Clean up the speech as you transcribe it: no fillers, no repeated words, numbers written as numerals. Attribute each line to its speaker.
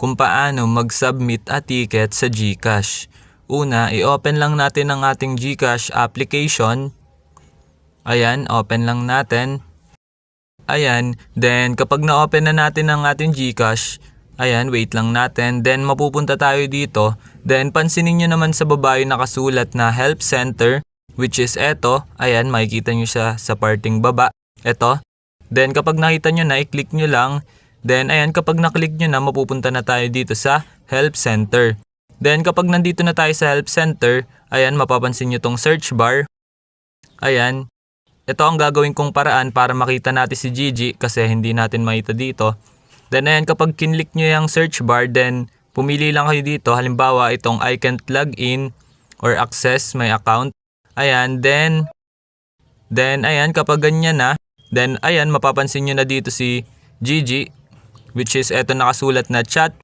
Speaker 1: kung paano mag-submit a ticket sa GCash. Una, i-open lang natin ang ating GCash application. Ayan, open lang natin. Ayan, then kapag na-open na natin ang ating GCash, ayan, wait lang natin. Then mapupunta tayo dito. Then pansinin nyo naman sa baba yung nakasulat na Help Center, which is eto. Ayan, makikita nyo siya sa parting baba. Eto. Then kapag nakita nyo na, i-click nyo lang. Then ayan, kapag na-click nyo na, mapupunta na tayo dito sa Help Center. Then kapag nandito na tayo sa Help Center, ayan, mapapansin nyo tong search bar. Ayan. Ito ang gagawin kong paraan para makita natin si Gigi kasi hindi natin makita dito. Then ayan, kapag kinlik nyo yung search bar, then pumili lang kayo dito. Halimbawa, itong I can't log in or access my account. Ayan, then ayan, kapag ganyan na, then ayan, mapapansin nyo na dito si Gigi, which is eto nakasulat na chat